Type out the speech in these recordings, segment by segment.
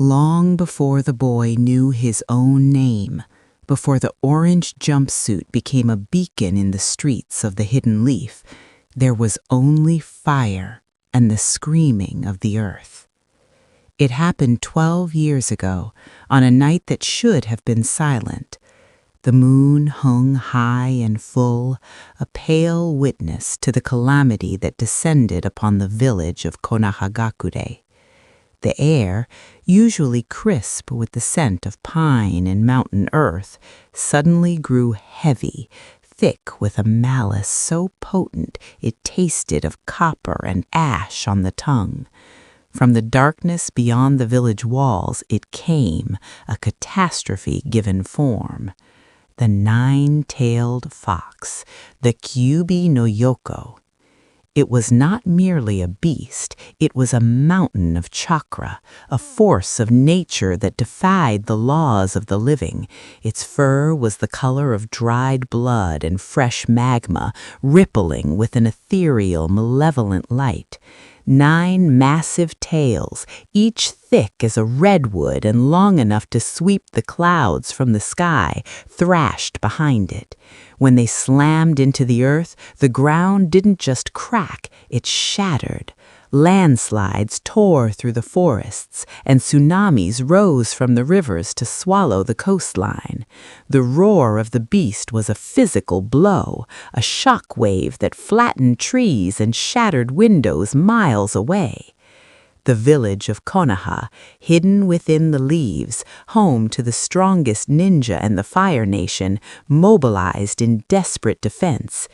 Long before the boy knew his own name, before the orange jumpsuit became a beacon in the streets of the Hidden Leaf, there was only fire and the screaming of the earth. It happened 12 years ago, on a night that should have been silent. The moon hung high and full, a pale witness to the calamity that descended upon the village of Konoha. The air, usually crisp with the scent of pine and mountain earth, suddenly grew heavy, thick with a malice so potent it tasted of copper and ash on the tongue. From the darkness beyond the village walls it came, a catastrophe given form. The nine-tailed fox, the Kyubi no Yoko. It was not merely a beast, it was a mountain of chakra, a force of nature that defied the laws of the living. Its fur was the color of dried blood and fresh magma, rippling with an ethereal, malevolent light. 9 massive tails, each thick as a redwood and long enough to sweep the clouds from the sky, thrashed behind it. When they slammed into the earth, the ground didn't just crack, it shattered. Landslides tore through the forests, and tsunamis rose from the rivers to swallow the coastline. The roar of the beast was a physical blow, a shock wave that flattened trees and shattered windows miles away. The village of Konoha, hidden within the leaves, home to the strongest ninja and the Fire Nation, mobilized in desperate defense.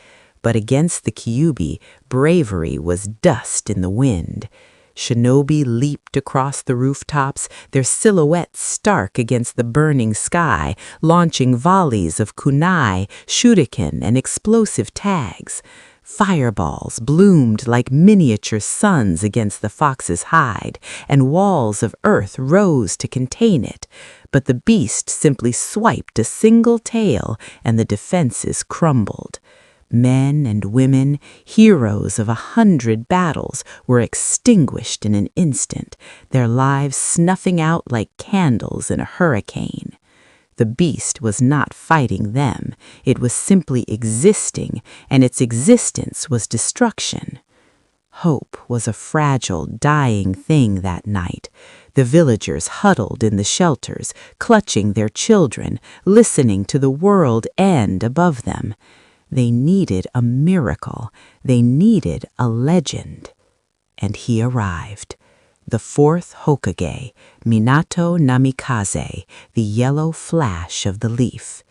But against the Kyubi, bravery was dust in the wind. Shinobi leaped across the rooftops, their silhouettes stark against the burning sky, launching volleys of kunai, shuriken, and explosive tags. Fireballs bloomed like miniature suns against the fox's hide, and walls of earth rose to contain it. But the beast simply swiped a single tail, and the defenses crumbled. Men and women, heroes of 100 battles, were extinguished in an instant, their lives snuffing out like candles in a hurricane. The beast was not fighting them, it was simply existing, and its existence was destruction. Hope was a fragile, dying thing that night. The villagers huddled in the shelters, clutching their children, listening to the world end above them. They needed a miracle. They needed a legend. And he arrived. The 4th Hokage, Minato Namikaze, the yellow flash of the leaf.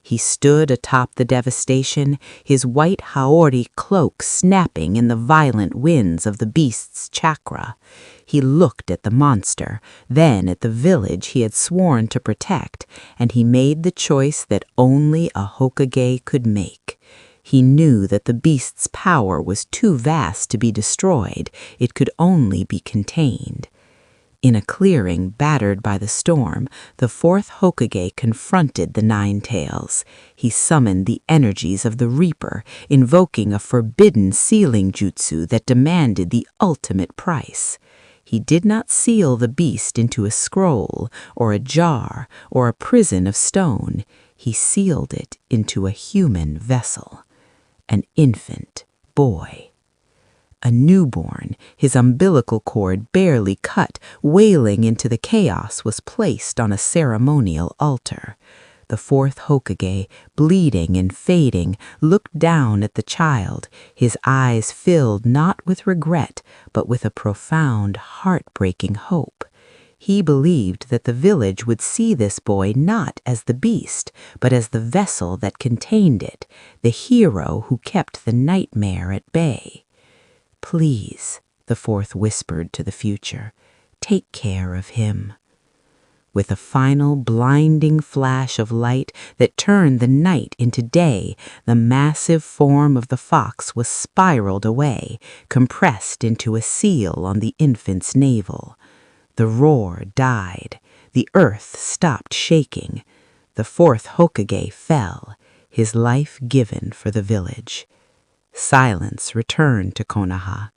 He stood atop the devastation, his white haori cloak snapping in the violent winds of the beast's chakra. He looked at the monster, then at the village he had sworn to protect, and he made the choice that only a Hokage could make. He knew that the beast's power was too vast to be destroyed, it could only be contained. In a clearing battered by the storm, the 4th Hokage confronted the 9 tails. He summoned the energies of the Reaper, invoking a forbidden sealing jutsu that demanded the ultimate price. He did not seal the beast into a scroll, or a jar, or a prison of stone. He sealed it into a human vessel. An infant boy. A newborn, his umbilical cord barely cut, wailing into the chaos, was placed on a ceremonial altar. The 4th Hokage, bleeding and fading, looked down at the child, his eyes filled not with regret, but with a profound, heartbreaking hope. He believed that the village would see this boy not as the beast, but as the vessel that contained it, the hero who kept the nightmare at bay. "Please," the 4th whispered to the future, "take care of him." With a final blinding flash of light that turned the night into day, the massive form of the fox was spiraled away, compressed into a seal on the infant's navel. The roar died. The earth stopped shaking. The 4th Hokage fell, his life given for the village. Silence returned to Konoha,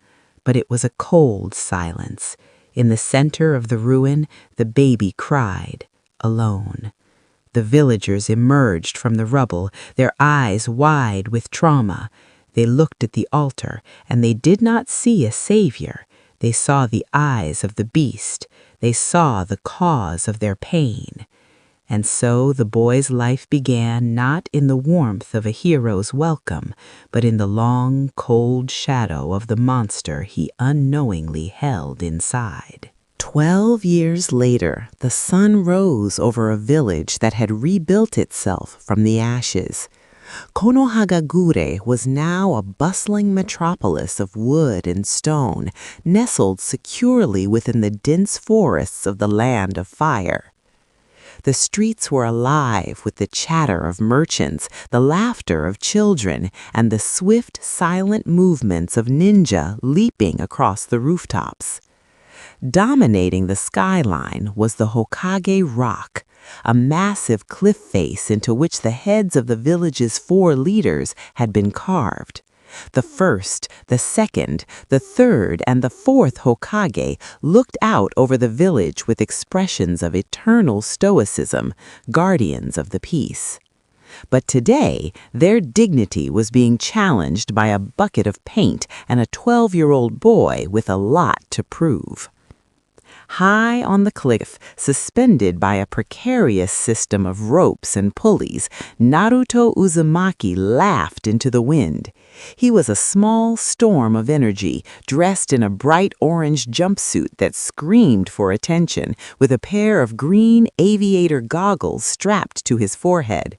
but it was a cold silence. In the center of the ruin, the baby cried, alone. The villagers emerged from the rubble, their eyes wide with trauma. They looked at the altar, and they did not see a savior. They saw the eyes of the beast. They saw the cause of their pain. And so the boy's life began not in the warmth of a hero's welcome, but in the long, cold shadow of the monster he unknowingly held inside. 12 years later, the sun rose over a village that had rebuilt itself from the ashes. Konoha was now a bustling metropolis of wood and stone, nestled securely within the dense forests of the Land of Fire. The streets were alive with the chatter of merchants, the laughter of children, and the swift, silent movements of ninja leaping across the rooftops. Dominating the skyline was the Hokage Rock, a massive cliff face into which the heads of the village's 4 leaders had been carved. The first, the second, the third, and the 4th Hokage looked out over the village with expressions of eternal stoicism, guardians of the peace. But today, their dignity was being challenged by a bucket of paint and a 12-year-old boy with a lot to prove. High on the cliff, suspended by a precarious system of ropes and pulleys, Naruto Uzumaki laughed into the wind. He was a small storm of energy, dressed in a bright orange jumpsuit that screamed for attention, with a pair of green aviator goggles strapped to his forehead.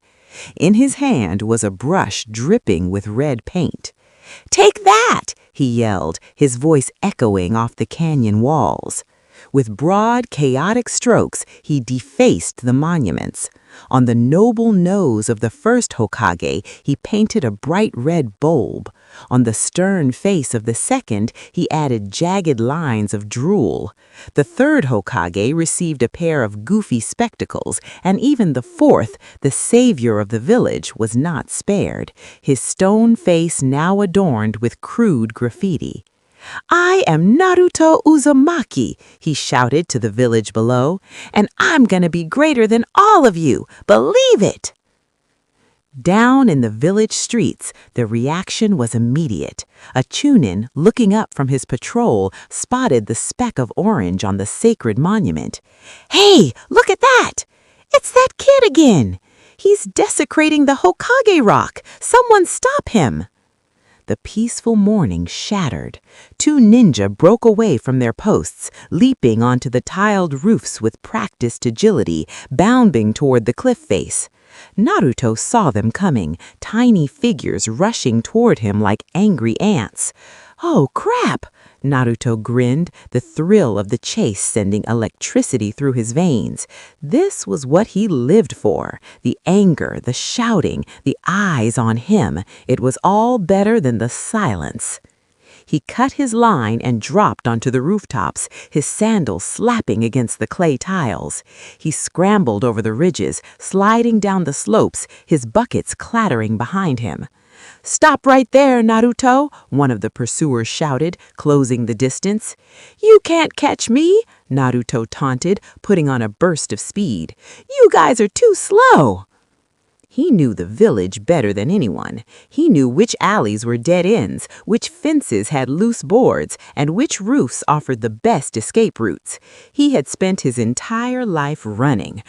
In his hand was a brush dripping with red paint. "Take that!" he yelled, his voice echoing off the canyon walls. With broad, chaotic strokes, he defaced the monuments. On the noble nose of the first Hokage, he painted a bright red bulb. On the stern face of the second, he added jagged lines of drool. The third Hokage received a pair of goofy spectacles, and even the 4th, the savior of the village, was not spared, his stone face now adorned with crude graffiti. "I am Naruto Uzumaki," he shouted to the village below, "and I'm gonna be greater than all of you. Believe it!" Down in the village streets, the reaction was immediate. A Chunin, looking up from his patrol, spotted the speck of orange on the sacred monument. "Hey, look at that! It's that kid again! He's desecrating the Hokage Rock! Someone stop him!" The peaceful morning shattered. 2 ninja broke away from their posts, leaping onto the tiled roofs with practiced agility, bounding toward the cliff face. Naruto saw them coming, tiny figures rushing toward him like angry ants. "Oh, crap!" Naruto grinned, the thrill of the chase sending electricity through his veins. This was what he lived for. The anger, the shouting, the eyes on him. It was all better than the silence. He cut his line and dropped onto the rooftops, his sandals slapping against the clay tiles. He scrambled over the ridges, sliding down the slopes, his buckets clattering behind him. "Stop right there, Naruto," one of the pursuers shouted, closing the distance. "You can't catch me," Naruto taunted, putting on a burst of speed. "You guys are too slow." He knew the village better than anyone. He knew which alleys were dead ends, which fences had loose boards, and which roofs offered the best escape routes. He had spent his entire life running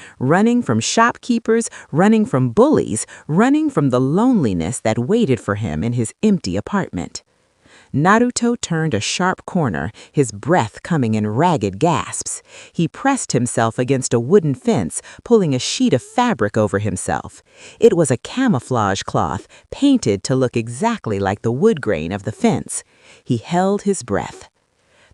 from shopkeepers, running from bullies, running from the loneliness that waited for him in his empty apartment. Naruto turned a sharp corner, his breath coming in ragged gasps. He pressed himself against a wooden fence, pulling a sheet of fabric over himself. It was a camouflage cloth, painted to look exactly like the wood grain of the fence. He held his breath.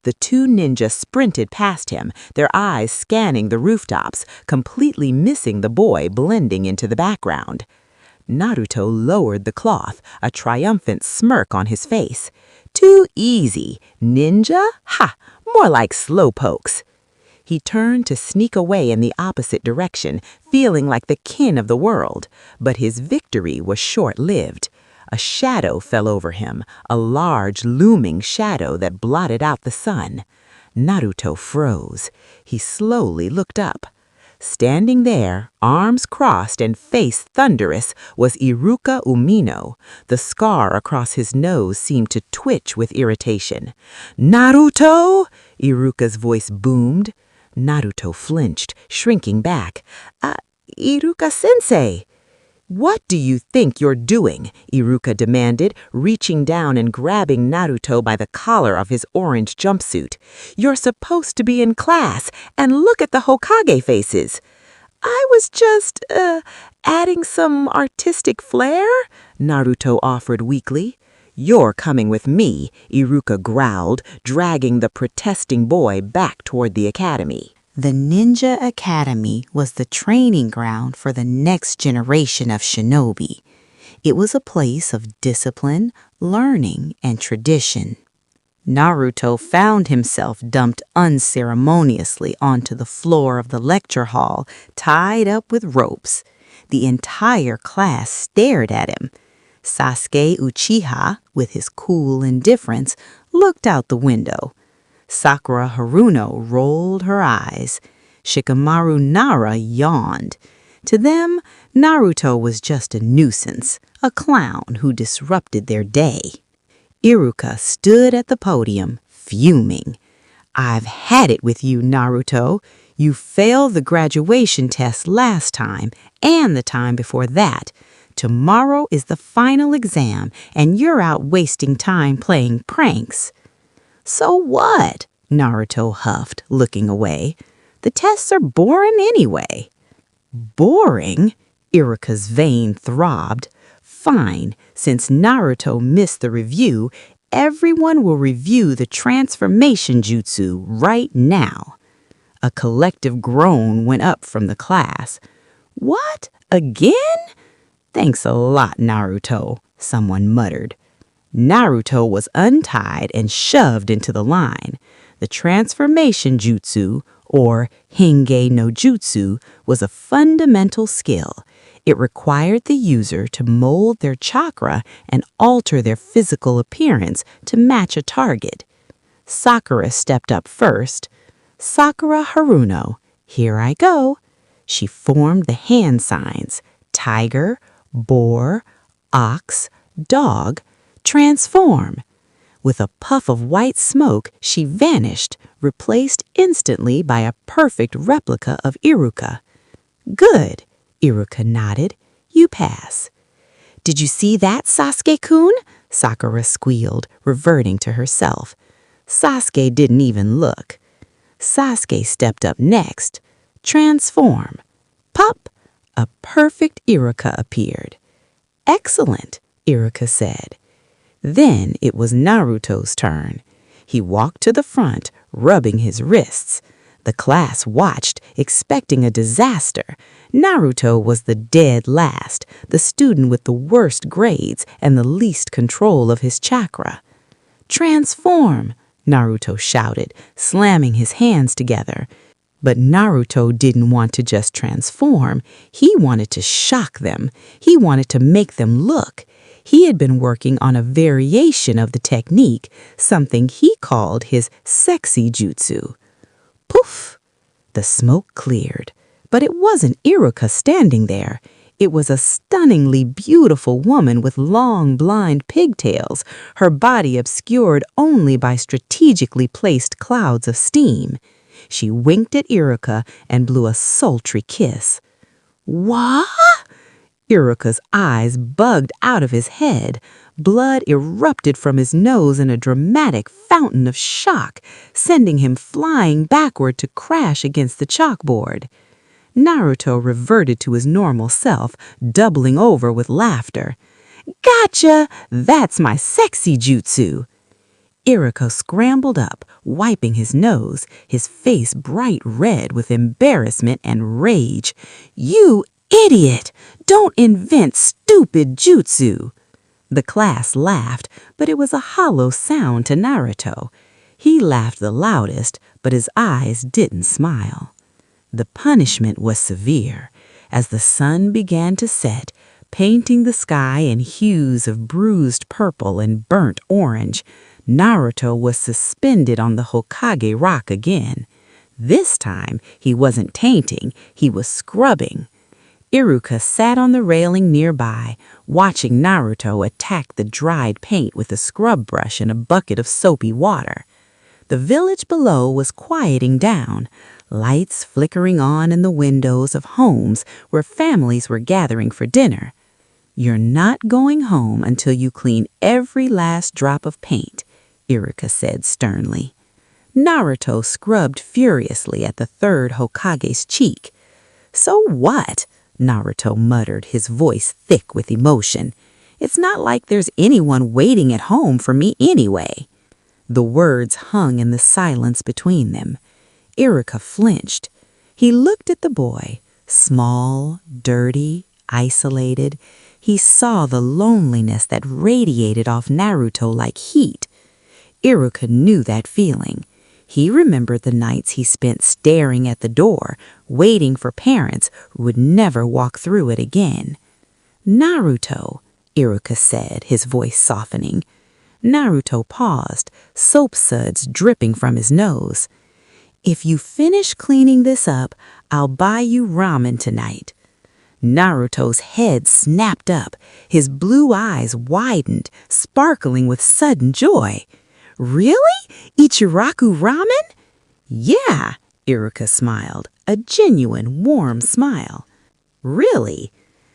The 2 ninja sprinted past him, their eyes scanning the rooftops, completely missing the boy blending into the background. Naruto lowered the cloth, a triumphant smirk on his face. "Too easy. Ninja? Ha! More like slowpokes." He turned to sneak away in the opposite direction, feeling like the king of the world. But his victory was short-lived. A shadow fell over him, a large, looming shadow that blotted out the sun. Naruto froze. He slowly looked up. Standing there, arms crossed and face thunderous, was Iruka Umino. The scar across his nose seemed to twitch with irritation. "Naruto!" Iruka's voice boomed. Naruto flinched, shrinking back. Iruka Sensei!" "What do you think you're doing?" Iruka demanded, reaching down and grabbing Naruto by the collar of his orange jumpsuit. "You're supposed to be in class, and look at the Hokage faces." "I was just, adding some artistic flair," Naruto offered weakly. "You're coming with me," Iruka growled, dragging the protesting boy back toward the academy. The Ninja Academy was the training ground for the next generation of shinobi. It was a place of discipline, learning, and tradition. Naruto found himself dumped unceremoniously onto the floor of the lecture hall, tied up with ropes. The entire class stared at him. Sasuke Uchiha, with his cool indifference, looked out the window. Sakura Haruno rolled her eyes. Shikamaru Nara yawned. To them, Naruto was just a nuisance, a clown who disrupted their day. Iruka stood at the podium, fuming. "I've had it with you, Naruto. You failed the graduation test last time and the time before that. Tomorrow is the final exam, and you're out wasting time playing pranks." "So what?" Naruto huffed, looking away. "The tests are boring anyway." "Boring?" Iruka's vein throbbed. "Fine, since Naruto missed the review, everyone will review the transformation jutsu right now." A collective groan went up from the class. "What? Again?" "Thanks a lot, Naruto," someone muttered. Naruto was untied and shoved into the line. The transformation jutsu, or Henge no Jutsu, was a fundamental skill. It required the user to mold their chakra and alter their physical appearance to match a target. Sakura stepped up first. "Sakura Haruno, here I go." She formed the hand signs: tiger, boar, ox, dog. "Transform." With a puff of white smoke, she vanished, replaced instantly by a perfect replica of Iruka. "Good," Iruka nodded. "You pass." "Did you see that, Sasuke-kun?" Sakura squealed, reverting to herself. Sasuke didn't even look. Sasuke stepped up next. "Transform." Pop! A perfect Iruka appeared. "Excellent," Iruka said. Then it was Naruto's turn. He walked to the front, rubbing his wrists. The class watched, expecting a disaster. Naruto was the dead last, the student with the worst grades and the least control of his chakra. "Transform," Naruto shouted, slamming his hands together. But Naruto didn't want to just transform. He wanted to shock them. He wanted to make them look. He had been working on a variation of the technique, something he called his sexy jutsu. Poof! The smoke cleared. But it wasn't Iruka standing there. It was a stunningly beautiful woman with long blonde pigtails, her body obscured only by strategically placed clouds of steam. She winked at Iruka and blew a sultry kiss. "What?" Iruka's eyes bugged out of his head. Blood erupted from his nose in a dramatic fountain of shock, sending him flying backward to crash against the chalkboard. Naruto reverted to his normal self, doubling over with laughter. "Gotcha! That's my sexy jutsu!" Iruka scrambled up, wiping his nose, his face bright red with embarrassment and rage. "You idiot! Don't invent stupid jutsu!" The class laughed, but it was a hollow sound to Naruto. He laughed the loudest, but his eyes didn't smile. The punishment was severe. As the sun began to set, painting the sky in hues of bruised purple and burnt orange, Naruto was suspended on the Hokage rock again. This time, he wasn't tainting, he was scrubbing. Iruka sat on the railing nearby, watching Naruto attack the dried paint with a scrub brush and a bucket of soapy water. The village below was quieting down, lights flickering on in the windows of homes where families were gathering for dinner. "You're not going home until you clean every last drop of paint," Iruka said sternly. Naruto scrubbed furiously at the third Hokage's cheek. "So what?" Naruto muttered, his voice thick with emotion. "It's not like there's anyone waiting at home for me anyway." The words hung in the silence between them. Iruka flinched. He looked at the boy, small, dirty, isolated. He saw the loneliness that radiated off Naruto like heat. Iruka knew that feeling. He remembered the nights he spent staring at the door, waiting for parents who would never walk through it again. "Naruto," Iruka said, his voice softening. Naruto paused, soap suds dripping from his nose. "If you finish cleaning this up, I'll buy you ramen tonight." Naruto's head snapped up, his blue eyes widened, sparkling with sudden joy. "Really? Ichiraku ramen?" "Yeah," Iruka smiled, a genuine, warm smile. "Really?"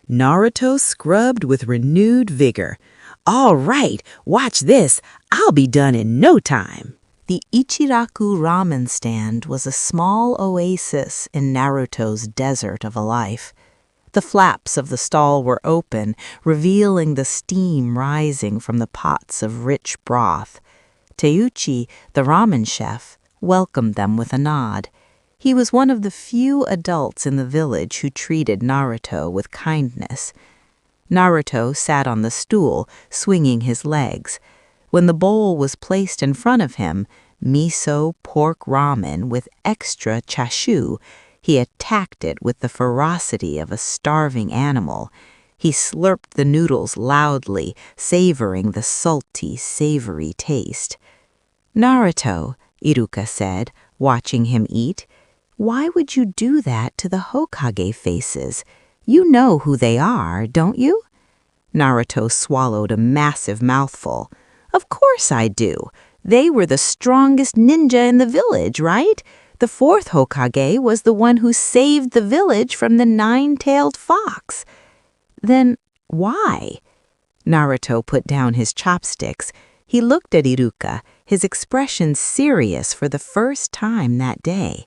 Naruto scrubbed with renewed vigor. "All right, watch this. I'll be done in no time." The Ichiraku ramen stand was a small oasis in Naruto's desert of a life. The flaps of the stall were open, revealing the steam rising from the pots of rich broth. Teuchi, the ramen chef, welcomed them with a nod. He was one of the few adults in the village who treated Naruto with kindness. Naruto sat on the stool, swinging his legs. When the bowl was placed in front of him, miso pork ramen with extra chashu, he attacked it with the ferocity of a starving animal. He slurped the noodles loudly, savoring the salty, savory taste. "Naruto," Iruka said, watching him eat, "why would you do that to the Hokage faces? You know who they are, don't you?" Naruto swallowed a massive mouthful. "Of course I do. They were the strongest ninja in the village, right? The fourth Hokage was the one who saved the village from the nine-tailed fox." "Then why?" Naruto put down his chopsticks. He looked at Iruka, his expression serious for the first time that day.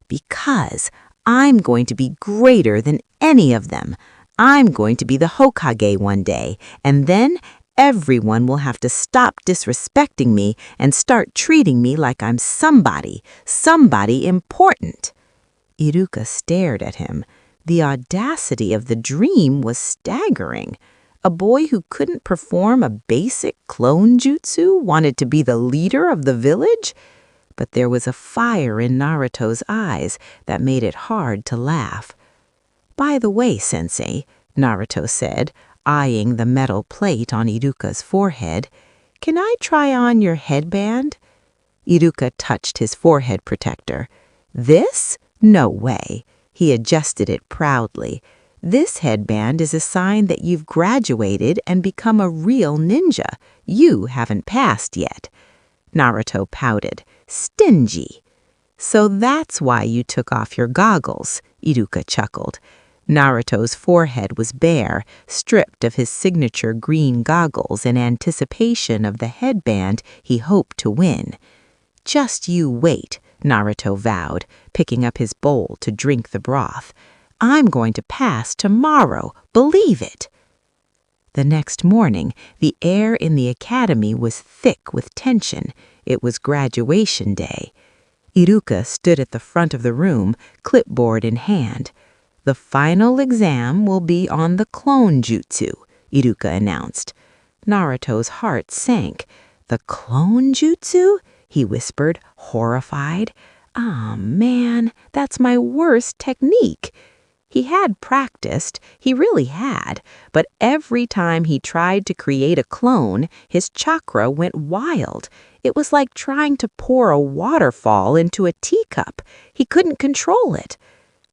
"Because I'm going to be greater than any of them. I'm going to be the Hokage one day, and then everyone will have to stop disrespecting me and start treating me like I'm somebody important." Iruka stared at him. The audacity of the dream was staggering. A boy who couldn't perform a basic clone jutsu wanted to be the leader of the village? But there was a fire in Naruto's eyes that made it hard to laugh. "By the way, Sensei," Naruto said, eyeing the metal plate on Iruka's forehead, "can I try on your headband?" Iruka touched his forehead protector. "This? No way." He adjusted it proudly. "This headband is a sign that you've graduated and become a real ninja. You haven't passed yet." Naruto pouted. "Stingy." "So that's why you took off your goggles," Iruka chuckled. Naruto's forehead was bare, stripped of his signature green goggles in anticipation of the headband he hoped to win. "Just you wait," Naruto vowed, picking up his bowl to drink the broth. "I'm going to pass tomorrow, believe it." The next morning, the air in the academy was thick with tension. It was graduation day. Iruka stood at the front of the room, clipboard in hand. "The final exam will be on the clone jutsu," Iruka announced. Naruto's heart sank. "The clone jutsu?" he whispered, horrified. "Ah, man, that's my worst technique." He had practiced, he really had, but every time he tried to create a clone, his chakra went wild. It was like trying to pour a waterfall into a teacup. He couldn't control it.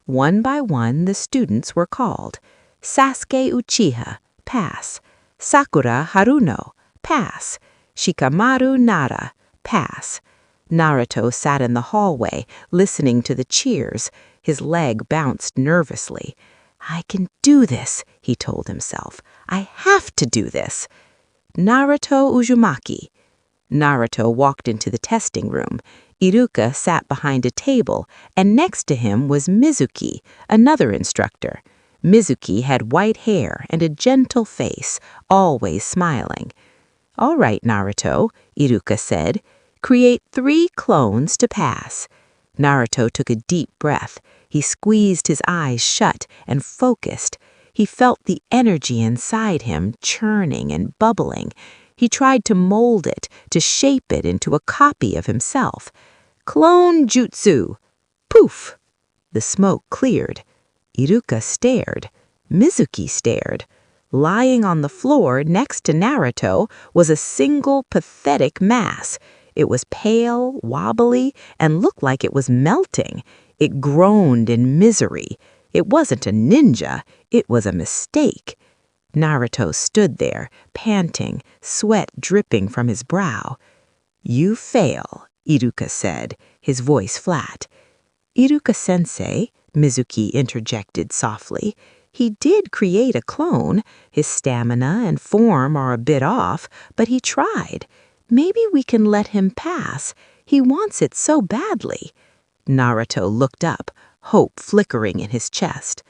One by one, the students were called. Sasuke Uchiha, pass. Sakura Haruno, pass. Shikamaru Nara, pass. Naruto sat in the hallway, listening to the cheers. His leg bounced nervously. I can do this, he told himself. I have to do this. Naruto Uzumaki. Naruto walked into the testing room. Iruka sat behind a table, and next to him was Mizuki, another instructor. Mizuki had white hair and a gentle face, always smiling. All right, Naruto, Iruka said. Create 3 clones to pass. Naruto took a deep breath. He squeezed his eyes shut and focused. He felt the energy inside him churning and bubbling. He tried to mold it, to shape it into a copy of himself. Clone jutsu. Poof! The smoke cleared. Iruka stared. Mizuki stared. Lying on the floor next to Naruto was a single pathetic mass. It was pale, wobbly, and looked like it was melting. It groaned in misery. It wasn't a ninja. It was a mistake. Naruto stood there, panting, sweat dripping from his brow. You fail, Iruka said, his voice flat. Iruka Sensei, Mizuki interjected softly. He did create a clone. His stamina and form are a bit off, but he tried. Maybe we can let him pass. He wants it so badly. Naruto looked up, hope flickering in his chest.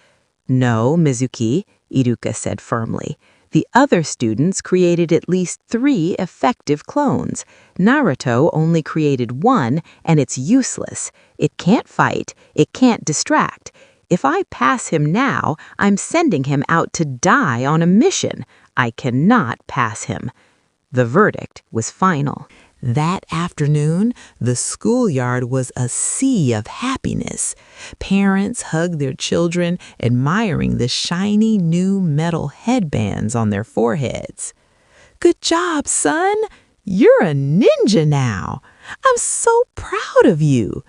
No, Mizuki, Iruka said firmly. The other students created at least 3 effective clones. Naruto only created 1, and it's useless. It can't fight. It can't distract. If I pass him now, I'm sending him out to die on a mission. I cannot pass him. The verdict was final. That afternoon, the schoolyard was a sea of happiness. Parents hugged their children, admiring the shiny new metal headbands on their foreheads. Good job, son! You're a ninja now! I'm so proud of you!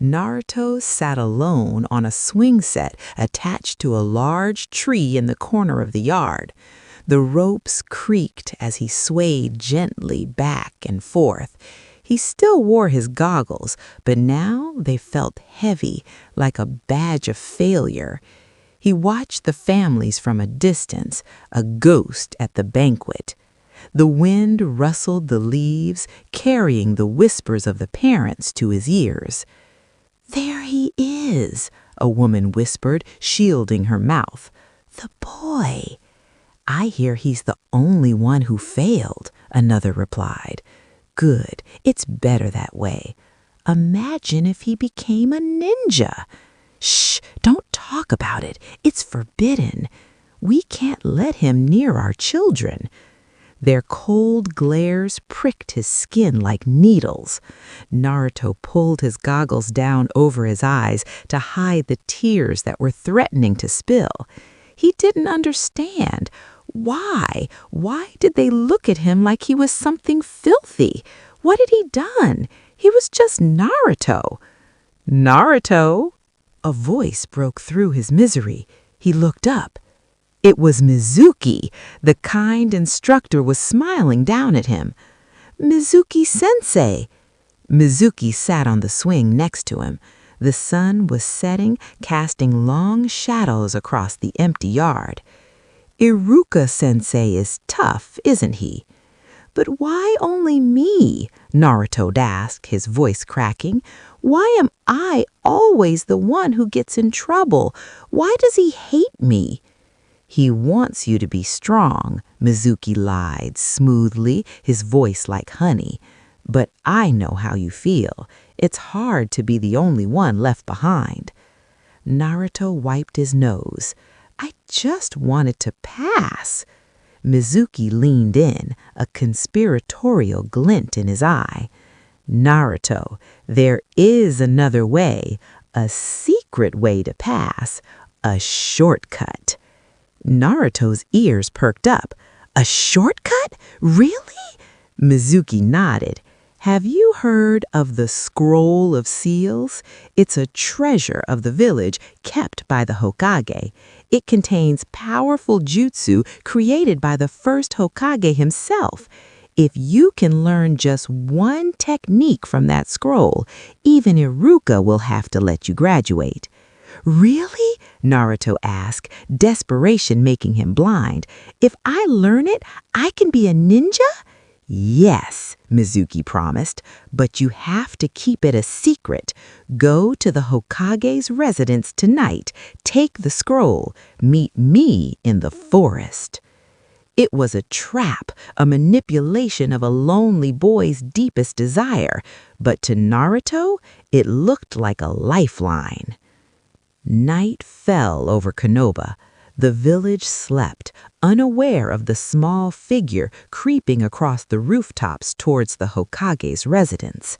Naruto sat alone on a swing set attached to a large tree in the corner of the yard. The ropes creaked as he swayed gently back and forth. He still wore his goggles, but now they felt heavy, like a badge of failure. He watched the families from a distance, a ghost at the banquet. The wind rustled the leaves, carrying the whispers of the parents to his ears. There he is, a woman whispered, shielding her mouth. The boy. I hear he's the only one who failed, another replied. Good, it's better that way. Imagine if he became a ninja. Shh, don't talk about it. It's forbidden. We can't let him near our children. Their cold glares pricked his skin like needles. Naruto pulled his goggles down over his eyes to hide the tears that were threatening to spill. He didn't understand. Why? Why did they look at him like he was something filthy? What had he done? He was just Naruto. Naruto? A voice broke through his misery. He looked up. It was Mizuki. The kind instructor was smiling down at him. Mizuki Sensei. Mizuki sat on the swing next to him. The sun was setting, casting long shadows across the empty yard. Iruka Sensei is tough, isn't he? But why only me? Naruto asked, his voice cracking. Why am I always the one who gets in trouble? Why does he hate me? He wants you to be strong, Mizuki lied smoothly, his voice like honey. But I know how you feel. It's hard to be the only one left behind. Naruto wiped his nose. I just wanted to pass. Mizuki leaned in, a conspiratorial glint in his eye. Naruto, there is another way, a secret way to pass. A shortcut. Naruto's ears perked up. A shortcut? Really? Mizuki nodded. Have you heard of the Scroll of Seals? It's a treasure of the village kept by the Hokage. It contains powerful jutsu created by the first Hokage himself. If you can learn just one technique from that scroll, even Iruka will have to let you graduate. Really? Naruto asked, desperation making him blind. If I learn it, I can be a ninja? Yes, Mizuki promised, but you have to keep it a secret. Go to the Hokage's residence tonight, take the scroll, meet me in the forest. It was a trap, a manipulation of a lonely boy's deepest desire, but to Naruto, it looked like a lifeline. Night fell over Konoha. The village slept, unaware of the small figure creeping across the rooftops towards the Hokage's residence.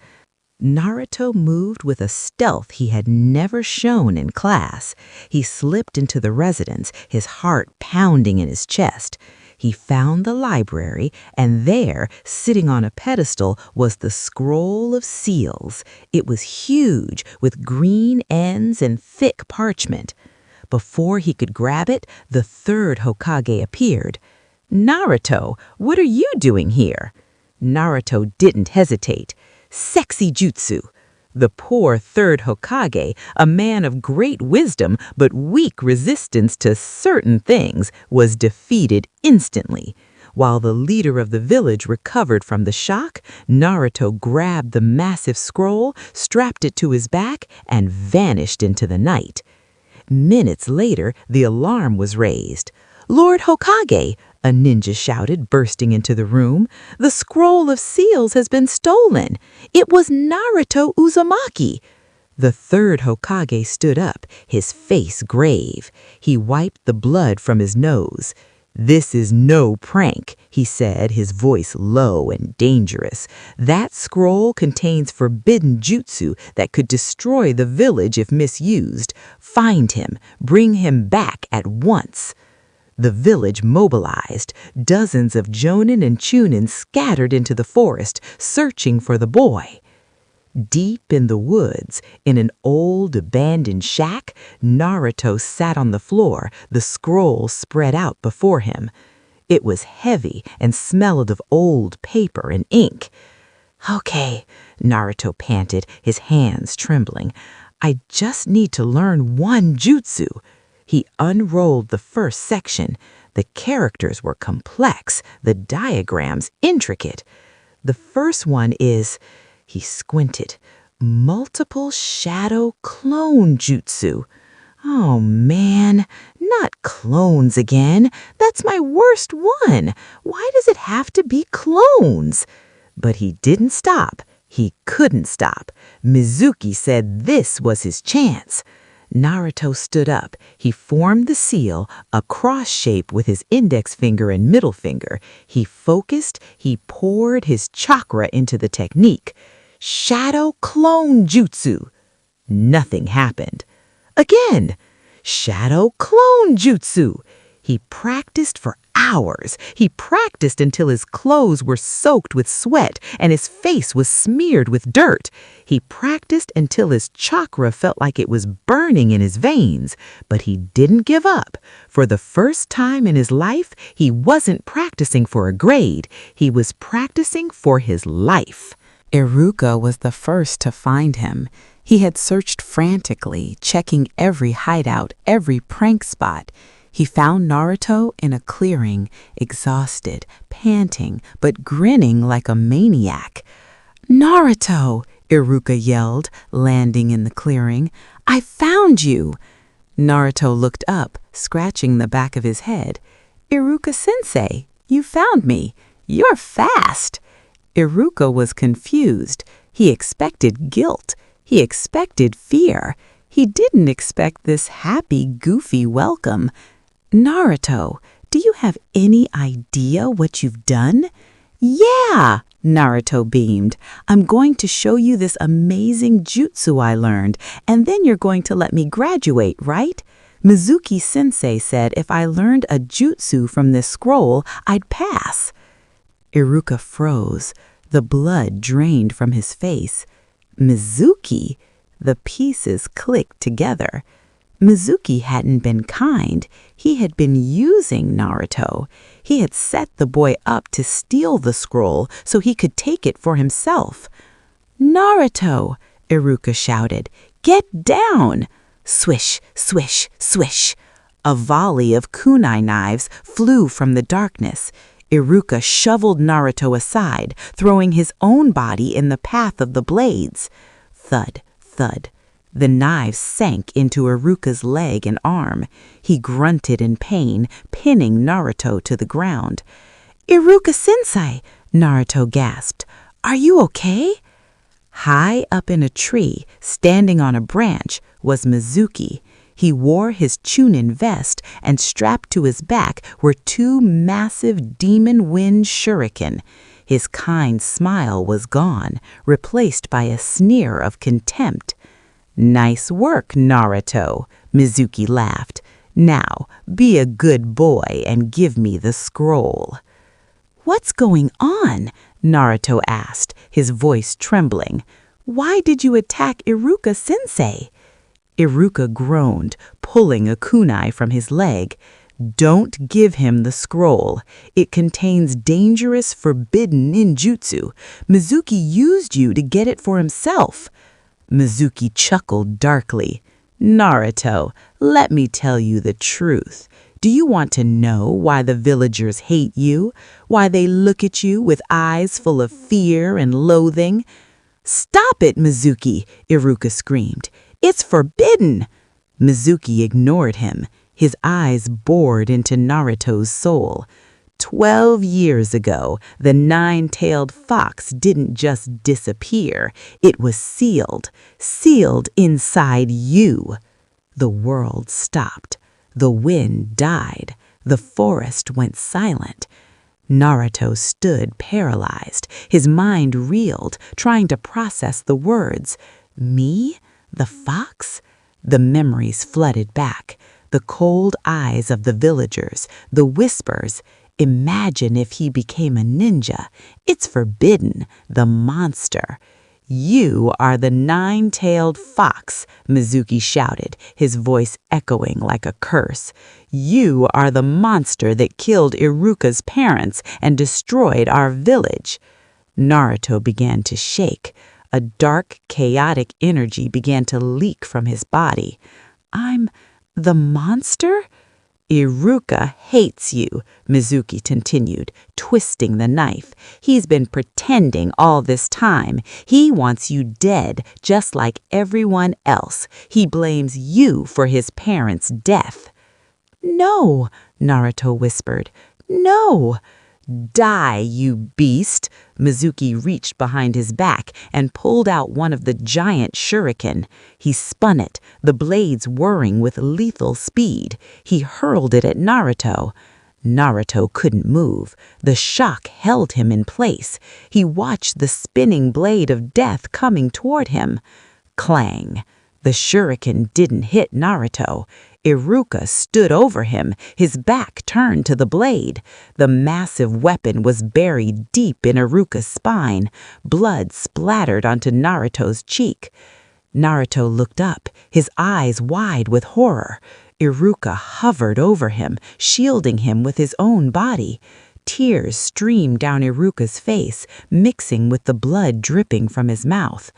Naruto moved with a stealth he had never shown in class. He slipped into the residence, his heart pounding in his chest. He found the library, and there, sitting on a pedestal, was the Scroll of Seals. It was huge, with green ends and thick parchment. Before he could grab it, the third Hokage appeared. Naruto, what are you doing here? Naruto didn't hesitate. Sexy jutsu. The poor third Hokage, a man of great wisdom but weak resistance to certain things, was defeated instantly. While the leader of the village recovered from the shock, Naruto grabbed the massive scroll, strapped it to his back, and vanished into the night. Minutes later, the alarm was raised. "Lord Hokage!" a ninja shouted, bursting into the room. "The Scroll of Seals has been stolen. It was Naruto Uzumaki." The third Hokage stood up, his face grave. He wiped the blood from his nose. "This is no prank," he said, his voice low and dangerous. "That scroll contains forbidden jutsu that could destroy the village if misused. Find him. Bring him back at once." The village mobilized. Dozens of Jonin and Chunin scattered into the forest, searching for the boy. Deep in the woods, in an old abandoned shack, Naruto sat on the floor, the scroll spread out before him. It was heavy and smelled of old paper and ink. "Okay," Naruto panted, his hands trembling. "I just need to learn one jutsu." He unrolled the first section. The characters were complex, the diagrams intricate. The first one is, he squinted, multiple shadow clone jutsu. Oh man, not clones again. That's my worst one. Why does it have to be clones? But he didn't stop. He couldn't stop. Mizuki said this was his chance. Naruto stood up. He formed the seal, a cross shape with his index finger and middle finger. He focused, he poured his chakra into the technique. Shadow clone jutsu. Nothing happened. Again, shadow clone jutsu. He practiced for hours. He practiced until his clothes were soaked with sweat and his face was smeared with dirt. He practiced until his chakra felt like it was burning in his veins. But he didn't give up. For the first time in his life, he wasn't practicing for a grade. He was practicing for his life. Iruka was the first to find him. He had searched frantically, checking every hideout, every prank spot. He found Naruto in a clearing, exhausted, panting, but grinning like a maniac. "Naruto!" Iruka yelled, landing in the clearing. "I found you!" Naruto looked up, scratching the back of his head. "Iruka Sensei, you found me. You're fast!" Iruka was confused. He expected guilt. He expected fear. He didn't expect this happy, goofy welcome. "Naruto, do you have any idea what you've done?" "Yeah!" Naruto beamed. "I'm going to show you this amazing jutsu I learned, and then you're going to let me graduate, right?" Mizuki Sensei said if I learned a jutsu from this scroll, I'd pass. Iruka froze. The blood drained from his face. Mizuki? The pieces clicked together. Mizuki hadn't been kind. He had been using Naruto. He had set the boy up to steal the scroll so he could take it for himself. "Naruto!" Iruka shouted. "Get down!" Swish, swish, swish. A volley of kunai knives flew from the darkness. Iruka shoveled Naruto aside, throwing his own body in the path of the blades. Thud, thud. The knives sank into Iruka's leg and arm. He grunted in pain, pinning Naruto to the ground. "Iruka Sensei!" Naruto gasped. "Are you okay?" High up in a tree, standing on a branch, was Mizuki. He wore his Chunin vest, and strapped to his back were two massive demon wind shuriken. His kind smile was gone, replaced by a sneer of contempt. "Nice work, Naruto," Mizuki laughed. "Now, be a good boy and give me the scroll." "What's going on?" Naruto asked, his voice trembling. "Why did you attack Iruka Sensei?" Iruka groaned, pulling a kunai from his leg. "Don't give him the scroll. It contains dangerous, forbidden ninjutsu. Mizuki used you to get it for himself." Mizuki chuckled darkly. "Naruto, let me tell you the truth. Do you want to know why the villagers hate you? Why they look at you with eyes full of fear and loathing?" "Stop it, Mizuki!" Iruka screamed. "It's forbidden!" Mizuki ignored him. His eyes bored into Naruto's soul. 12 years ago, the nine-tailed fox didn't just disappear. It was sealed inside you. The world stopped. The wind died. The forest went silent. Naruto stood paralyzed. His mind reeled, trying to process the words. Me? The fox? The memories flooded back. The cold eyes of the villagers, the whispers. Imagine if he became a ninja. It's forbidden. The monster. "You are the nine-tailed fox," Mizuki shouted, his voice echoing like a curse. "You are the monster that killed Iruka's parents and destroyed our village." Naruto began to shake. A dark, chaotic energy began to leak from his body. "I'm the monster?" "Iruka hates you," Mizuki continued, twisting the knife. "He's been pretending all this time. He wants you dead, just like everyone else. He blames you for his parents' death." "No," Naruto whispered. "No." "Die, you beast!" Mizuki reached behind his back and pulled out one of the giant shuriken. He spun it, the blades whirring with lethal speed. He hurled it at Naruto. Naruto couldn't move. The shock held him in place. He watched the spinning blade of death coming toward him. Clang! The shuriken didn't hit Naruto. Iruka stood over him, his back turned to the blade. The massive weapon was buried deep in Iruka's spine. Blood splattered onto Naruto's cheek. Naruto looked up, his eyes wide with horror. Iruka hovered over him, shielding him with his own body. Tears streamed down Iruka's face, mixing with the blood dripping from his mouth.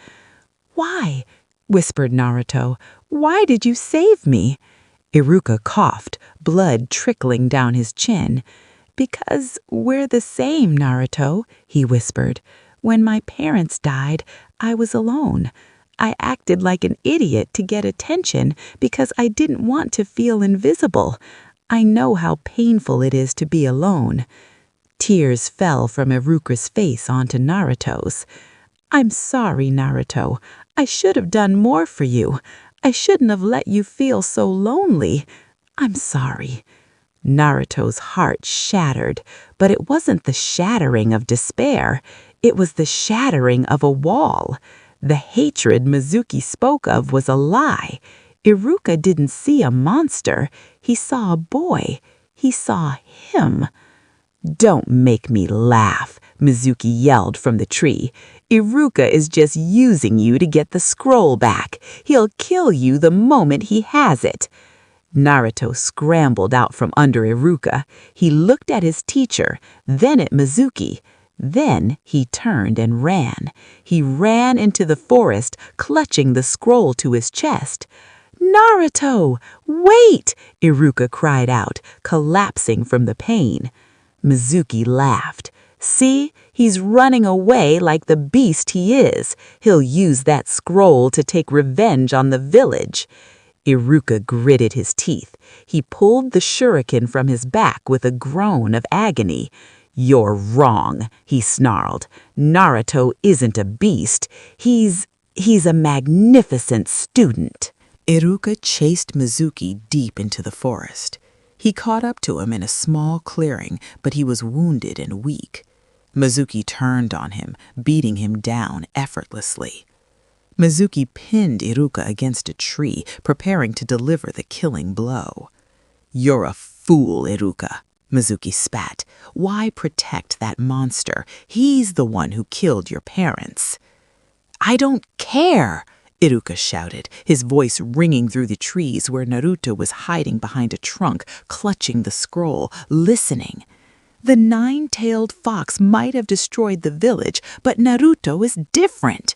"Why?" whispered Naruto. "Why did you save me?" Iruka coughed, blood trickling down his chin. "Because we're the same, Naruto," he whispered. "When my parents died, I was alone. I acted like an idiot to get attention because I didn't want to feel invisible. I know how painful it is to be alone." Tears fell from Iruka's face onto Naruto's. "I'm sorry, Naruto. I should have done more for you. I shouldn't have let you feel so lonely. I'm sorry." Naruto's heart shattered, but it wasn't the shattering of despair. It was the shattering of a wall. The hatred Mizuki spoke of was a lie. Iruka didn't see a monster. He saw a boy. He saw him. "Don't make me laugh," Mizuki yelled from the tree. "Iruka is just using you to get the scroll back. He'll kill you the moment he has it." Naruto scrambled out from under Iruka. He looked at his teacher, then at Mizuki. Then he turned and ran. He ran into the forest, clutching the scroll to his chest. "Naruto, wait!" Iruka cried out, collapsing from the pain. Mizuki laughed. "See, he's running away like the beast he is. He'll use that scroll to take revenge on the village." Iruka gritted his teeth. He pulled the shuriken from his back with a groan of agony. "You're wrong," he snarled. "Naruto isn't a beast. He's a magnificent student." Iruka chased Mizuki deep into the forest. He caught up to him in a small clearing, but he was wounded and weak. Mizuki turned on him, beating him down effortlessly. Mizuki pinned Iruka against a tree, preparing to deliver the killing blow. "You're a fool, Iruka," Mizuki spat. "Why protect that monster? He's the one who killed your parents." "I don't care," Iruka shouted, his voice ringing through the trees where Naruto was hiding behind a trunk, clutching the scroll, listening. The nine-tailed fox might have destroyed the village, but Naruto is different.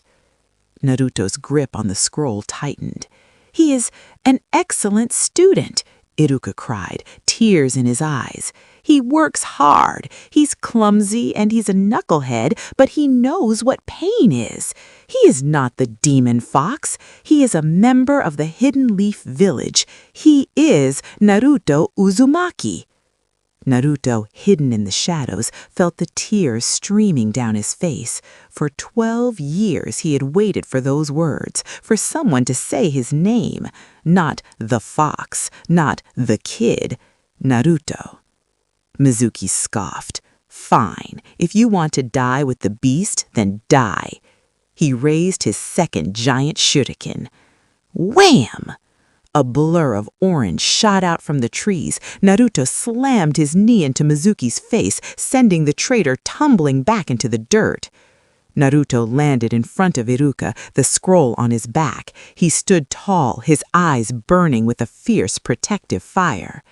Naruto's grip on the scroll tightened. "He is an excellent student," Iruka cried, tears in his eyes. "He works hard. He's clumsy and he's a knucklehead, but he knows what pain is. He is not the demon fox. He is a member of the Hidden Leaf Village. He is Naruto Uzumaki." Naruto, hidden in the shadows, felt the tears streaming down his face. For 12 years he had waited for those words, for someone to say his name. Not the fox, not the kid, Naruto. Mizuki scoffed. "Fine, if you want to die with the beast, then die." He raised his second giant shuriken. Wham! A blur of orange shot out from the trees. Naruto slammed his knee into Mizuki's face, sending the traitor tumbling back into the dirt. Naruto landed in front of Iruka, the scroll on his back. He stood tall, his eyes burning with a fierce protective fire.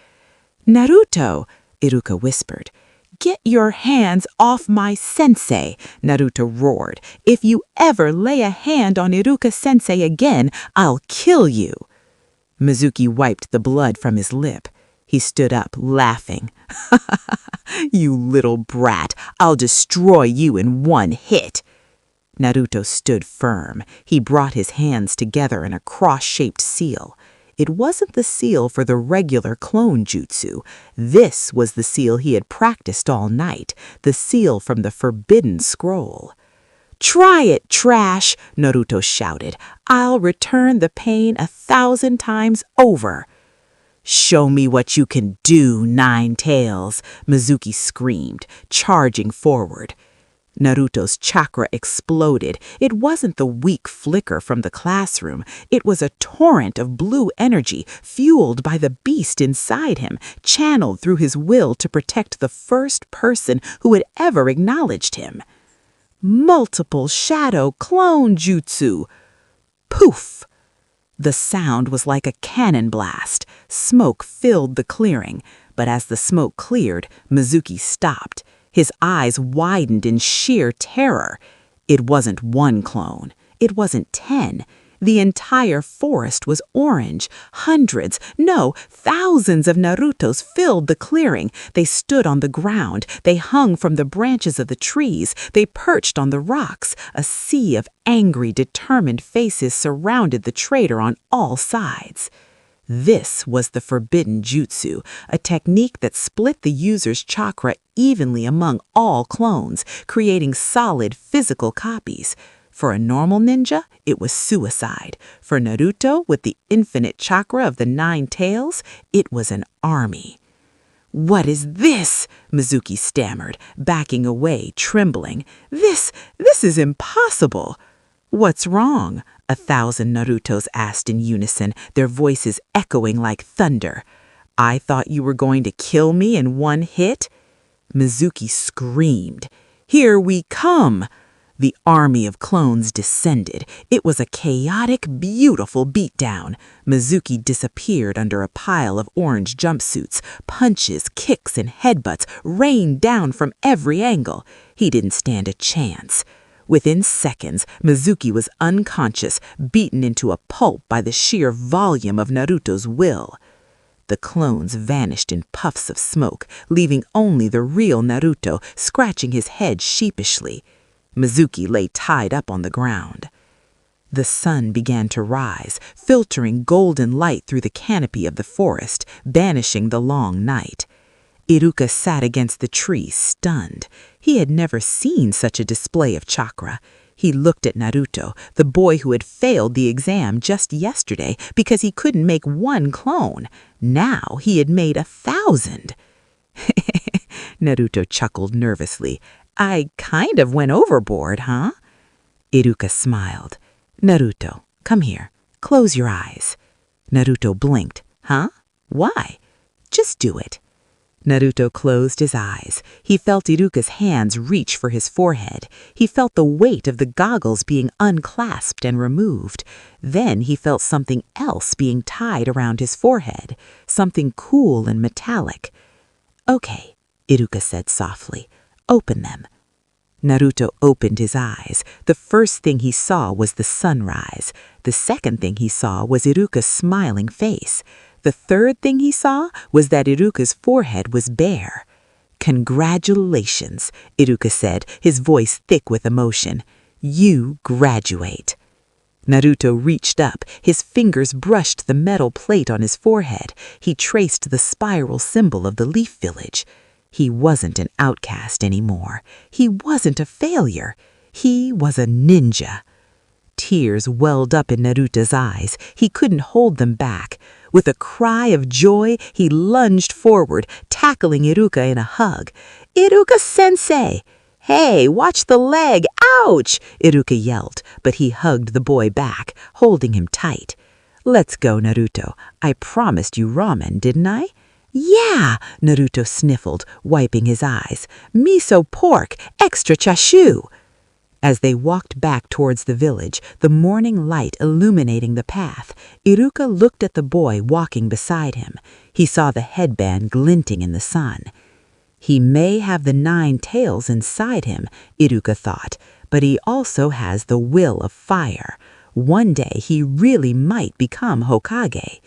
"Naruto," Iruka whispered. "Get your hands off my sensei," Naruto roared. "If you ever lay a hand on Iruka Sensei again, I'll kill you." Mizuki wiped the blood from his lip. He stood up, laughing. "You little brat, I'll destroy you in one hit." Naruto stood firm. He brought his hands together in a cross-shaped seal. It wasn't the seal for the regular clone jutsu. This was the seal he had practiced all night, the seal from the forbidden scroll. "Try it, trash!" Naruto shouted. "I'll return the pain 1,000 times over." "Show me what you can do, Nine Tails," Mizuki screamed, charging forward. Naruto's chakra exploded. It wasn't the weak flicker from the classroom. It was a torrent of blue energy, fueled by the beast inside him, channeled through his will to protect the first person who had ever acknowledged him. Multiple shadow clone jutsu. Poof! The sound was like a cannon blast. Smoke filled the clearing, but as the smoke cleared, Mizuki stopped. His eyes widened in sheer terror. It wasn't one clone. It wasn't 10. The entire forest was orange. Hundreds, no, thousands of Narutos filled the clearing. They stood on the ground. They hung from the branches of the trees. They perched on the rocks. A sea of angry, determined faces surrounded the traitor on all sides. This was the forbidden jutsu, a technique that split the user's chakra evenly among all clones, creating solid physical copies. For a normal ninja, it was suicide. For Naruto, with the infinite chakra of the 9 tails, it was an army. "What is this?" Mizuki stammered, backing away, trembling. This is impossible." "What's wrong?" 1,000 Narutos asked in unison, their voices echoing like thunder. I thought you were going to kill me in one hit? Mizuki screamed. Here we come! The army of clones descended. It was a chaotic, beautiful beatdown. Mizuki disappeared under a pile of orange jumpsuits. Punches, kicks, and headbutts rained down from every angle. He didn't stand a chance. Within seconds, Mizuki was unconscious, beaten into a pulp by the sheer volume of Naruto's will. The clones vanished in puffs of smoke, leaving only the real Naruto scratching his head sheepishly. Mizuki lay tied up on the ground. The sun began to rise, filtering golden light through the canopy of the forest, banishing the long night. Iruka sat against the tree, stunned. He had never seen such a display of chakra. He looked at Naruto, the boy who had failed the exam just yesterday because he couldn't make one clone. Now he had made 1,000. Naruto chuckled nervously. I kind of went overboard, huh? Iruka smiled. Naruto, come here. Close your eyes. Naruto blinked. Huh? Why? Just do it. Naruto closed his eyes. He felt Iruka's hands reach for his forehead. He felt the weight of the goggles being unclasped and removed. Then he felt something else being tied around his forehead, something cool and metallic. Okay, Iruka said softly. Open them. Naruto opened his eyes. The first thing he saw was the sunrise. The second thing he saw was Iruka's smiling face. The third thing he saw was that Iruka's forehead was bare. Congratulations, Iruka said, his voice thick with emotion. You graduate. Naruto reached up. His fingers brushed the metal plate on his forehead. He traced the spiral symbol of the Leaf Village. He wasn't an outcast anymore. He wasn't a failure. He was a ninja. Tears welled up in Naruto's eyes. He couldn't hold them back. With a cry of joy, he lunged forward, tackling Iruka in a hug. Iruka Sensei! Hey, watch the leg! Ouch! Iruka yelled, but he hugged the boy back, holding him tight. Let's go, Naruto. I promised you ramen, didn't I? Yeah, Naruto sniffled, wiping his eyes. Miso pork, extra chashu. As they walked back towards the village, the morning light illuminating the path, Iruka looked at the boy walking beside him. He saw the headband glinting in the sun. He may have the 9 tails inside him, Iruka thought, but he also has the will of fire. One day he really might become Hokage.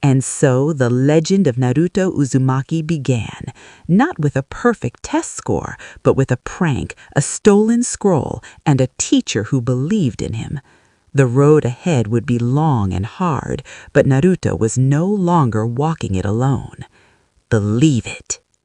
And so the legend of Naruto Uzumaki began, not with a perfect test score, but with a prank, a stolen scroll, and a teacher who believed in him. The road ahead would be long and hard, but Naruto was no longer walking it alone. Believe it.